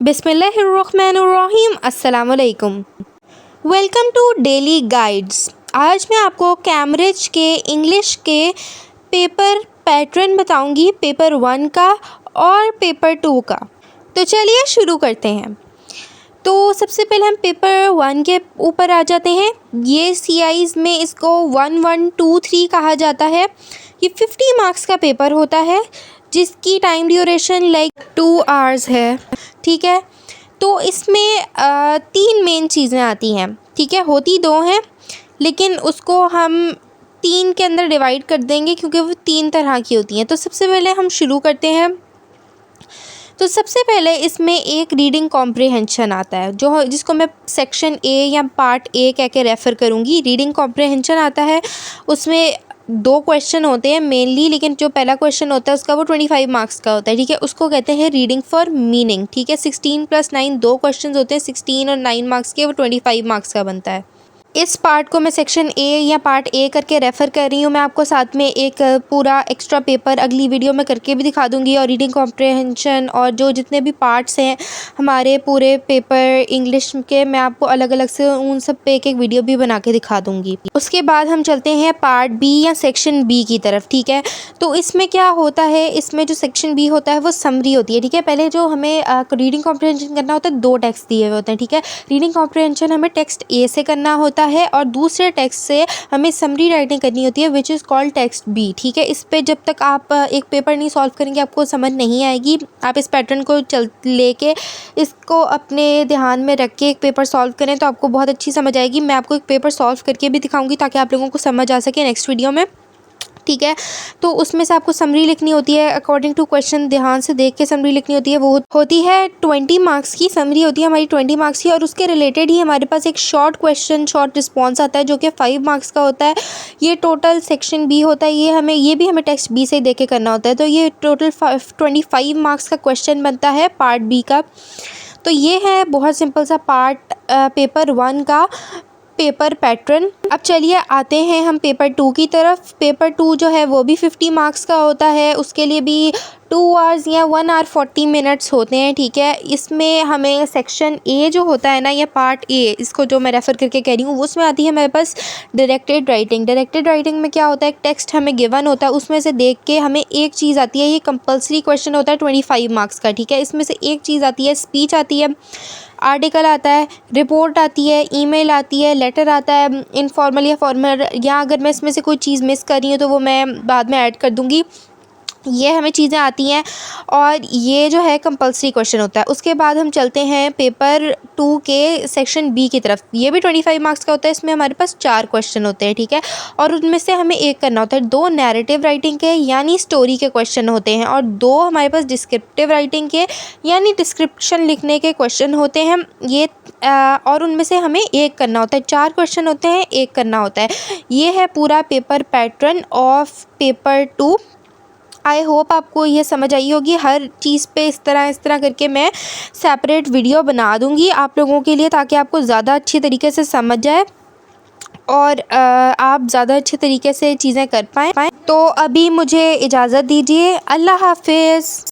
बिस्मिल्लाहिर्रहमानिर्रहीम। अस्सलामुअलैकुम। Welcome to daily guides. आज मैं आपको कैम्ब्रिज के इंग्लिश के पेपर पैटर्न बताऊंगी, पेपर 1 का और पेपर 2 का। तो चलिए शुरू करते हैं। तो सबसे पहले हम पेपर 1 के ऊपर आ जाते हैं। ये CIs में इसको 1, 1, 2, 3 कहा जाता है। ये 50 मार्क्स का पेपर होता है जिसकी टाइम ड्यूरेशन 2 आवर्स है। ठीक है, तो इसमें 3 मेन चीज़ें आती हैं। ठीक है, होती 2 हैं लेकिन उसको हम 3 के अंदर डिवाइड कर देंगे क्योंकि वो 3 तरह की होती हैं। तो सबसे पहले हम शुरू करते हैं। तो सबसे पहले इसमें एक रीडिंग कॉम्प्रिहेंशन आता है जिसको मैं सेक्शन A या पार्ट A कह के रेफ़र करूँगी। रीडिंग कॉम्प्रिहेंशन आता है, उसमें 2 क्वेश्चन होते हैं मेनली, लेकिन जो पहला क्वेश्चन होता है उसका वो 25 मार्क्स का होता है। ठीक है, उसको कहते हैं रीडिंग फॉर मीनिंग। ठीक है, 16 + 9 2 क्वेश्चन होते हैं, 16 और 9 मार्क्स के, वो 25 मार्क्स का बनता है। इस पार्ट को मैं सेक्शन A या पार्ट A करके रेफ़र कर रही हूँ। मैं आपको साथ में एक पूरा एक्स्ट्रा पेपर अगली वीडियो में करके भी दिखा दूँगी, और रीडिंग कॉम्प्रिहेंशन और जो जितने भी पार्ट्स हैं हमारे पूरे पेपर इंग्लिश के, मैं आपको अलग अलग से उन सब पे एक वीडियो भी बना के दिखा दूँगी। उसके बाद हम चलते हैं पार्ट B या सेक्शन B की तरफ। ठीक है, तो इसमें क्या होता है, इसमें जो सेक्शन B होता है वो समरी होती है। ठीक है, पहले जो हमें रीडिंग कॉम्प्रिहेंशन करना होता है, 2 टेक्स्ट दिए हुए होते हैं। ठीक है, रीडिंग कॉम्प्रिहेंशन हमें टेक्स्ट A से करना होता है और दूसरे टेक्स्ट से हमें समरी राइटिंग करनी होती है, which is called text B। ठीक है, इस पे जब तक आप एक पेपर नहीं सॉल्व करेंगे आपको समझ नहीं आएगी। आप इस पैटर्न को लेके इसको अपने ध्यान में रख के एक पेपर सॉल्व करें तो आपको बहुत अच्छी समझ आएगी। मैं आपको एक पेपर सॉल्व करके भी दिखाऊंगी ताकि आप लोगों को समझ आ सके नेक्स्ट वीडियो में। ठीक है, तो उसमें से आपको समरी लिखनी होती है अकॉर्डिंग टू क्वेश्चन, ध्यान से देख के समरी लिखनी होती है। वो होती है 20 मार्क्स की समरी होती है हमारी, 20 मार्क्स की, और उसके रिलेटेड ही हमारे पास एक शॉर्ट क्वेश्चन शॉर्ट रिस्पॉन्स आता है जो कि 5 मार्क्स का होता है। ये टोटल सेक्शन B होता है, ये भी हमें टेक्स्ट B से ही देख के करना होता है। तो ये टोटल 25 मार्क्स का क्वेश्चन बनता है पार्ट B का। तो ये है बहुत सिंपल सा पार्ट पेपर 1 का पेपर पैटर्न। अब चलिए आते हैं हम पेपर 2 की तरफ। पेपर 2 जो है वो भी 50 मार्क्स का होता है, उसके लिए भी 2 आवर्स या 1 आवर 40 मिनट्स होते हैं। ठीक है, इसमें हमें सेक्शन A जो होता है ना, या पार्ट A, इसको जो मैं रेफ़र करके कह रही हूँ, उसमें आती है हमारे पास डायरेक्टेड राइटिंग। डायरेक्टेड राइटिंग में क्या होता है, एक टेक्स्ट हमें गिवन होता है, उसमें से देख के हमें एक चीज़ आती है, ये कंपल्सरी क्वेश्चन होता है 25 मार्क्स का। ठीक है, इसमें से एक चीज़ आती है, स्पीच आती है, आर्टिकल आता है, रिपोर्ट आती है, ईमेल आती है, लेटर आता है, इनफॉर्मल या फॉर्मल, या अगर मैं इसमें से कोई चीज़ मिस कर रही हूँ तो वो मैं बाद में ऐड कर दूँगी। ये हमें चीज़ें आती हैं और ये जो है कंपल्सरी क्वेश्चन होता है। उसके बाद हम चलते हैं पेपर 2 के सेक्शन B की तरफ। ये भी 25 मार्क्स का होता है, इसमें हमारे पास 4 क्वेश्चन होते हैं। ठीक है, और उनमें से हमें एक करना होता है। 2 नैरेटिव राइटिंग के यानी स्टोरी के क्वेश्चन होते हैं, और 2 हमारे पास डिस्क्रिप्टिव राइटिंग के यानी डिस्क्रिप्शन लिखने के क्वेश्चन होते हैं। ये और उनमें से हमें एक करना होता है। 4 क्वेश्चन होते हैं, एक करना होता है। ये है पूरा paper pattern of paper 2। I hope आपको ये समझ आई होगी। हर चीज़ पे इस तरह करके मैं सेपरेट वीडियो बना दूँगी आप लोगों के लिए, ताकि आपको ज़्यादा अच्छी तरीके से समझ जाए और आप ज़्यादा अच्छे तरीके से चीज़ें कर पाएँ। तो अभी मुझे इजाज़त दीजिए। अल्लाह हाफिज़।